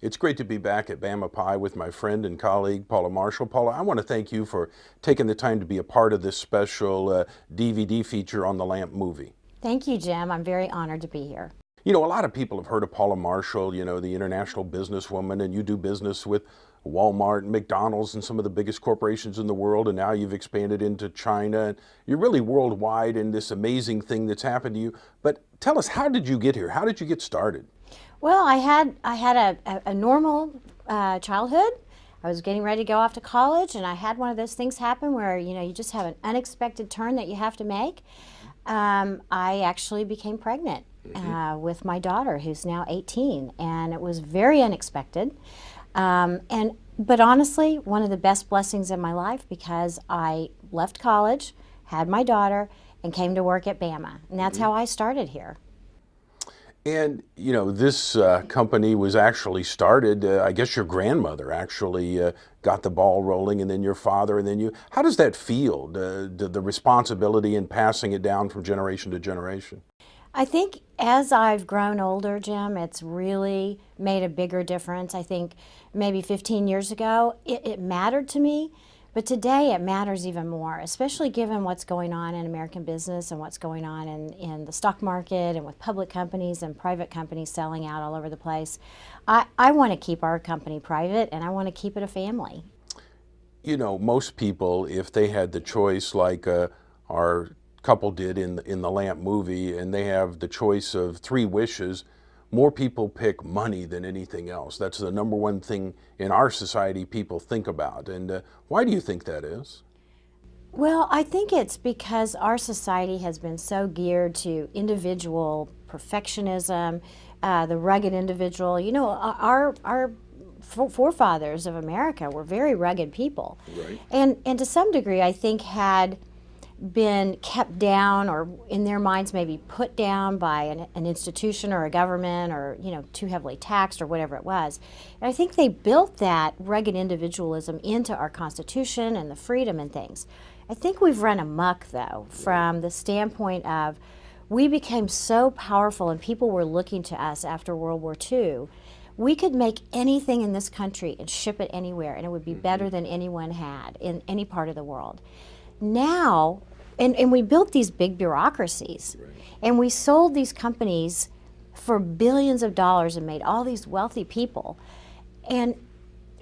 It's great to be back at Bama Pie with my friend and colleague, Paula Marshall. Paula, I want to thank you for taking the time to be a part of this special DVD feature on the Lamp movie. Thank you, Jim. I'm very honored to be here. You know, a lot of people have heard of Paula Marshall, you know, the international businesswoman, and you do business with Walmart and McDonald's and some of the biggest corporations in the world, and now you've expanded into China. And you're really worldwide in this amazing thing that's happened to you. But tell us, how did you get here? How did you get started? Well, I had a normal childhood. I was getting ready to go off to college, and I had one of those things happen where you just have an unexpected turn that you have to make. I actually became pregnant with my daughter, who's now 18, and it was very unexpected. But honestly, one of the best blessings in my life, because I left college, had my daughter, and came to work at Bama, and that's how I started here. And, you know, this company was actually started, I guess your grandmother actually got the ball rolling, and then your father, and then you. How does that feel, the responsibility in passing it down from generation to generation? I think as I've grown older, Jim, it's really made a bigger difference. I think maybe 15 years ago, it mattered to me. But today it matters even more, especially given what's going on in American business and what's going on in the stock market and with public companies and private companies selling out all over the place. I want to keep our company private, and I want to keep it a family. You know, most people, if they had the choice like our couple did in the Lamp movie, and they have the choice of three wishes, more people pick money than anything else. That's the number one thing in our society people think about. And why do you think that is? Well, I think it's because our society has been so geared to individual perfectionism, the rugged individual. You know, our forefathers of America were very rugged people. Right. And to some degree, I think had been kept down, or in their minds maybe put down by an institution or a government, or too heavily taxed or whatever it was. And I think they built that rugged individualism into our Constitution and the freedom and things. I think we've run amok, though, from the standpoint of we became so powerful and people were looking to us after World War II. We could make anything in this country and ship it anywhere, and it would be better than anyone had in any part of the world. Now, and we built these big bureaucracies, and we sold these companies for billions of dollars and made all these wealthy people. And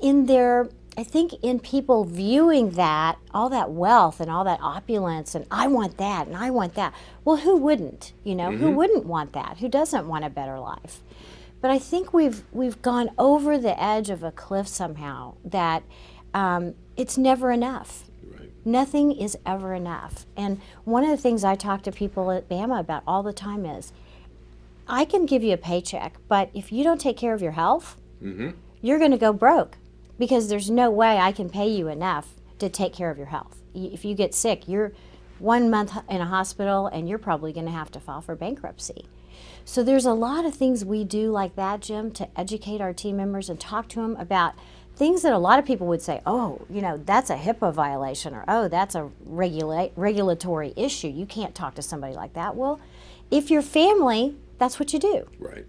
I think in people viewing that, all that wealth and all that opulence, and I want that and I want that. Well, who wouldn't? Who wouldn't want that? Who doesn't want a better life? But I think we've gone over the edge of a cliff somehow that it's never enough. Nothing is ever enough. And one of the things I talk to people at Bama about all the time is, I can give you a paycheck, but if you don't take care of your health, you're going to go broke, because there's no way I can pay you enough to take care of your health. If you get sick, you're 1 month in a hospital, and you're probably going to have to file for bankruptcy. So there's a lot of things we do like that, Jim, to educate our team members and talk to them about things that a lot of people would say, oh, that's a HIPAA violation, or oh, that's a regulatory issue. You can't talk to somebody like that. Well, if you're family, that's what you do. Right.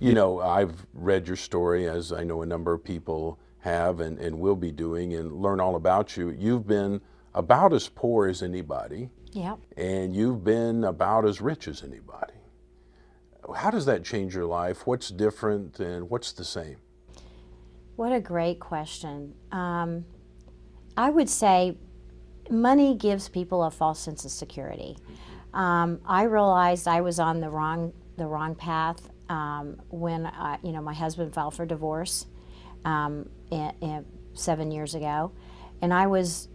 You know, I've read your story, as I know a number of people have and will be doing, and learn all about you. You've been about as poor as anybody. Yep. And you've been about as rich as anybody. How does that change your life? What's different and what's the same? What a great question. I would say money gives people a false sense of security. I realized I was on the wrong path when my husband filed for divorce 7 years ago, and I was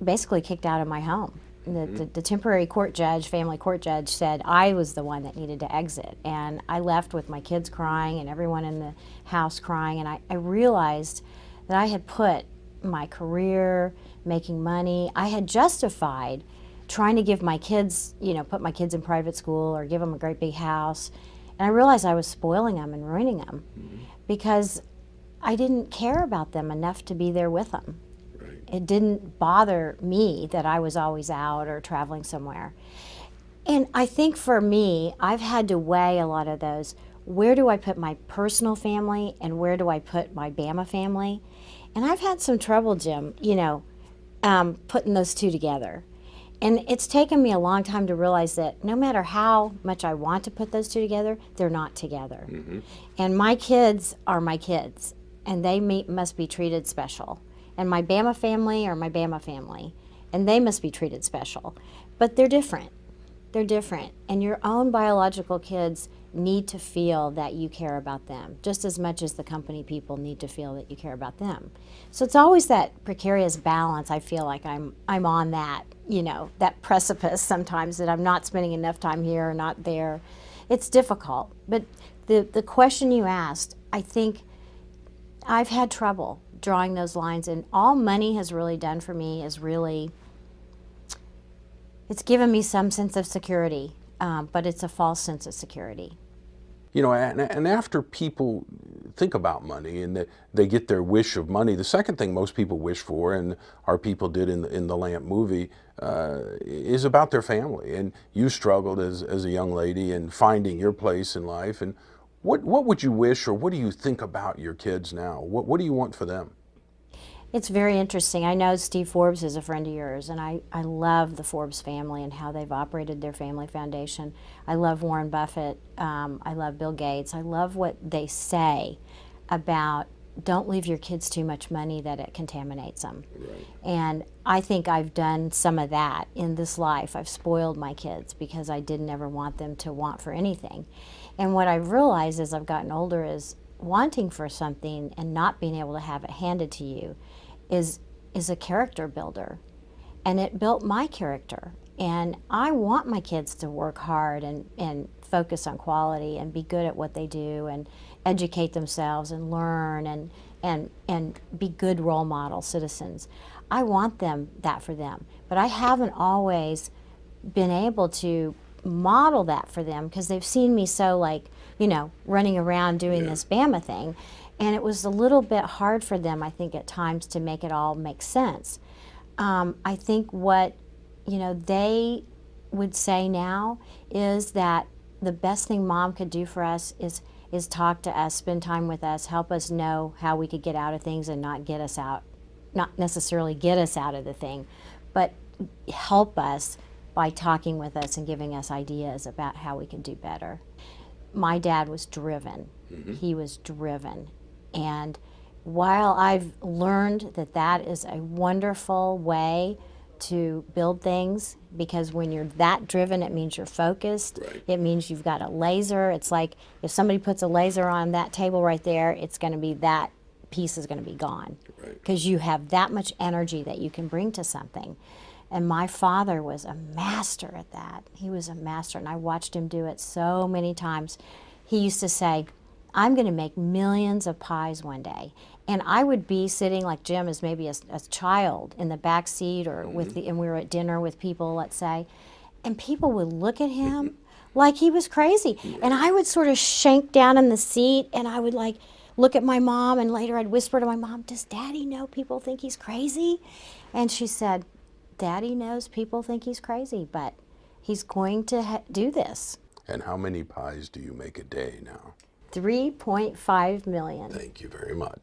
basically kicked out of my home. The temporary family court judge said I was the one that needed to exit, and I left with my kids crying and everyone in the house crying, and I realized that I had put my career, making money, I had justified trying to give my kids, put my kids in private school or give them a great big house, and I realized I was spoiling them and ruining them because I didn't care about them enough to be there with them. It didn't bother me that I was always out or traveling somewhere. And I think for me, I've had to weigh a lot of those. where do I put my personal family and where do I put my Bama family? And I've had some trouble, Jim, putting those two together. And it's taken me a long time to realize that no matter how much I want to put those two together, they're not together. And my kids are my kids, and they must be treated special. And my Bama family are my Bama family, and they must be treated special. But they're different. They're different. And your own biological kids need to feel that you care about them, just as much as the company people need to feel that you care about them. So it's always that precarious balance. I feel like I'm on that, that precipice sometimes, that I'm not spending enough time here or not there. It's difficult. But the question you asked, I think I've had trouble drawing those lines, and all money has really done for me is really, it's given me some sense of security, but it's a false sense of security. And after people think about money and they get their wish of money, the second thing most people wish for, and our people did in the Lamp movie, is about their family. And you struggled as a young lady in finding your place in life. And what would you wish, or what do you think about your kids now? What do you want for them? It's very interesting. I know Steve Forbes is a friend of yours, and I love the Forbes family and how they've operated their family foundation. I love Warren Buffett. I love Bill Gates. I love what they say about don't leave your kids too much money that it contaminates them. Right. And I think I've done some of that in this life. I've spoiled my kids because I didn't ever want them to want for anything. And what I've realized as I've gotten older is wanting for something and not being able to have it handed to you is a character builder, and it built my character. And I want my kids to work hard and focus on quality and be good at what they do and educate themselves and learn and be good role model citizens. I want that for them, but I haven't always been able to model that for them because they've seen me so running around doing this Bama thing. And it was a little bit hard for them, I think, at times to make it all make sense. I think what, they would say now is that the best thing Mom could do for us is talk to us, spend time with us, help us know how we could get out of things and not necessarily get us out of the thing, but help us by talking with us and giving us ideas about how we could do better. My dad was driven. He was driven. And while I've learned that is a wonderful way to build things, because when you're that driven, it means you're focused. Right. It means you've got a laser. It's like if somebody puts a laser on that table right there, it's going to be that piece is going to be gone. Right. Because you have that much energy that you can bring to something. And my father was a master at that. He was a master, and I watched him do it so many times. He used to say, I'm going to make millions of pies one day. And I would be sitting like Jim as maybe a child in the back seat or and we were at dinner with people, let's say, and people would look at him like he was crazy. And I would sort of shank down in the seat, and I would look at my mom, and later I'd whisper to my mom, does Daddy know people think he's crazy? And she said, Daddy knows people think he's crazy, but he's going to do this. And how many pies do you make a day now? 3.5 million. Thank you very much.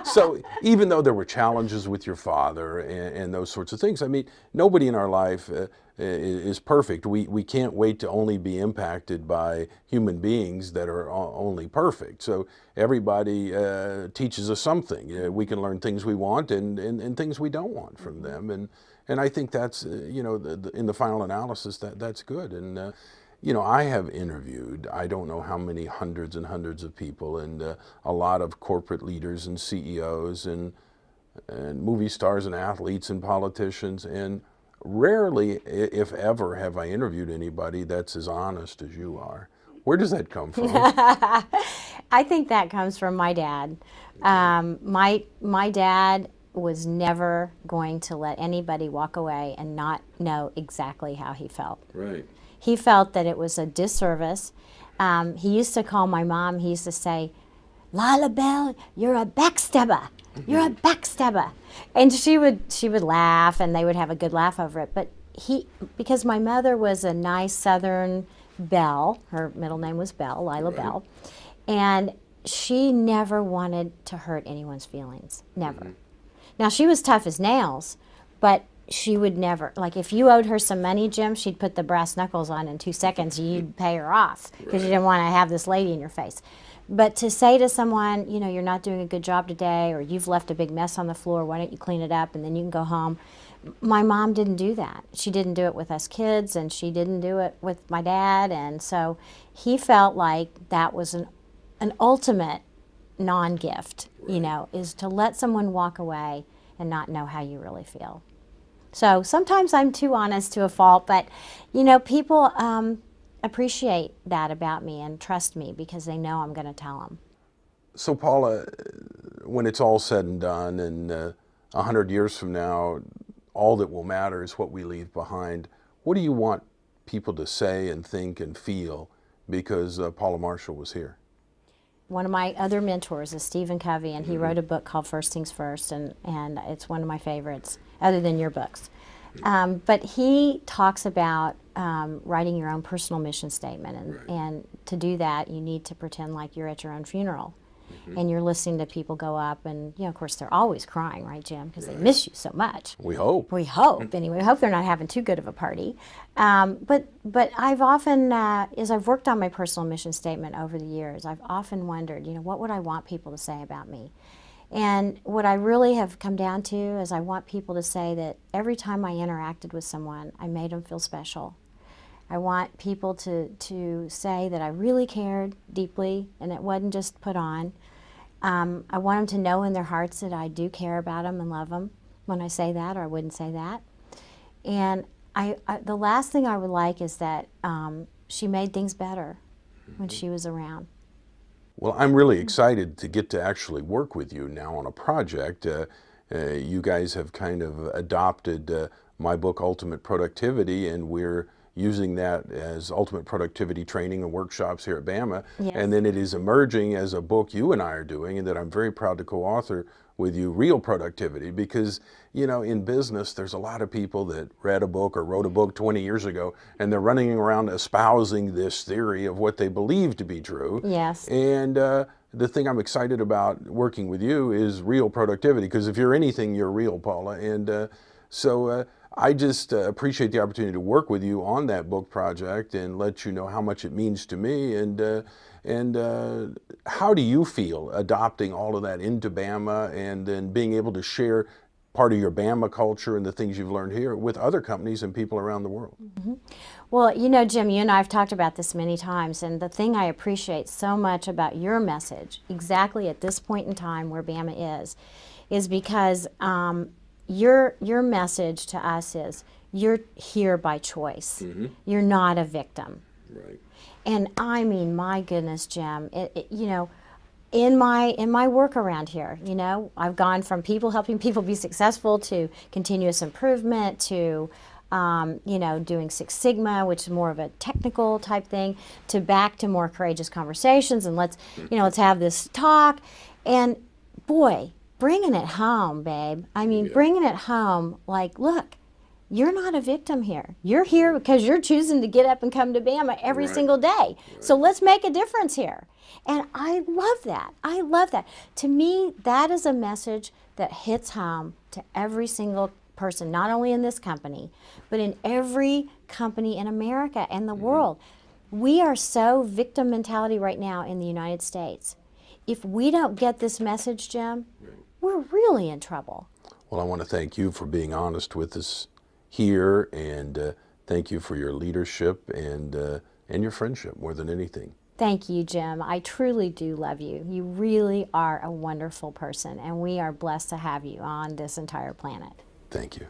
So even though there were challenges with your father and those sorts of things, I mean, nobody in our life is perfect. We can't wait to only be impacted by human beings that are only perfect. So everybody teaches us something. We can learn things we want and things we don't want from them. And I think that's, in the final analysis, that's good. And I have interviewed, I don't know how many hundreds and hundreds of people, and a lot of corporate leaders and CEOs and movie stars and athletes and politicians, and rarely, if ever, have I interviewed anybody that's as honest as you are. Where does that come from? I think that comes from my dad. My dad was never going to let anybody walk away and not know exactly how he felt. Right. He felt that it was a disservice. He used to call my mom, he used to say, Lila Bell, you're a backstabber. You're a backstabber. And she would laugh, and they would have a good laugh over it. But because my mother was a nice Southern Bell, her middle name was Bell, Lila Right. Bell, and she never wanted to hurt anyone's feelings, never. Now, she was tough as nails, but she would never, like if you owed her some money, Jim, she'd put the brass knuckles on in 2 seconds, you'd pay her off because you Right. didn't want to have this lady in your face. But to say to someone, you know, you're not doing a good job today, or you've left a big mess on the floor, why don't you clean it up and then you can go home? My mom didn't do that. She didn't do it with us kids, and she didn't do it with my dad, and so he felt like that was an ultimate non-gift, you know, is to let someone walk away and not know how you really feel. So sometimes I'm too honest to a fault, but you know, people appreciate that about me and trust me because they know I'm going to tell them. So Paula, when it's all said and done, and 100 years from now, all that will matter is what we leave behind. What do you want people to say and think and feel because Paula Marshall was here? One of my other mentors is Stephen Covey, and he wrote a book called First Things First, and it's one of my favorites, other than your books. But he talks about writing your own personal mission statement, and to do that, you need to pretend like you're at your own funeral. And you're listening to people go up, and you know, of course, they're always crying, right, Jim? Because they miss you so much. We hope. We hope, anyway. We hope they're not having too good of a party. But I've often, as I've worked on my personal mission statement over the years, I've often wondered, you know, what would I want people to say about me? And what I really have come down to is I want people to say that every time I interacted with someone, I made them feel special. I want people to say that I really cared deeply and it wasn't just put on. I want them to know in their hearts that I do care about them and love them when I say that, or I wouldn't say that. And the last thing I would like is that she made things better when she was around. Well, I'm really excited to get to actually work with you now on a project. You guys have kind of adopted my book, Ultimate Productivity, and we're using that as ultimate productivity training and workshops here at Bama. Yes. And then it is emerging as a book you and I are doing, and that I'm very proud to co-author with you, Real Productivity, because, you know, in business, there's a lot of people that read a book or wrote a book 20 years ago, and they're running around espousing this theory of what they believe to be true. Yes. And the thing I'm excited about working with you is real productivity, because if you're anything, you're real, Paula. And so I just appreciate the opportunity to work with you on that book project and let you know how much it means to me. And how do you feel adopting all of that into Bama and then being able to share part of your Bama culture and the things you've learned here with other companies and people around the world? Mm-hmm. Well, you know, Jim, you and I have talked about this many times, and the thing I appreciate so much about your message, exactly at this point in time where Bama is because your message to us is you're here by choice. Mm-hmm. You're not a victim. Right. And I mean, my goodness, Jim, you know, in my work around here, you know, I've gone from helping people be successful to continuous improvement to, you know, doing Six Sigma, which is more of a technical type thing, to back to more courageous conversations and let's have this talk. And boy, bringing it home, babe. I mean, bringing it home, like, look, you're not a victim here. You're here because you're choosing to get up and come to Bama every single day. So let's make a difference here. And I love that. I love that. To me, that is a message that hits home to every single person, not only in this company, but in every company in America and the world. We are so victim mentality right now in the United States. If we don't get this message, Jim, we're really in trouble. Well, I want to thank you for being honest with us here, and thank you for your leadership and your friendship more than anything. Thank you, Jim. I truly do love you. You really are a wonderful person, and we are blessed to have you on this entire planet. Thank you.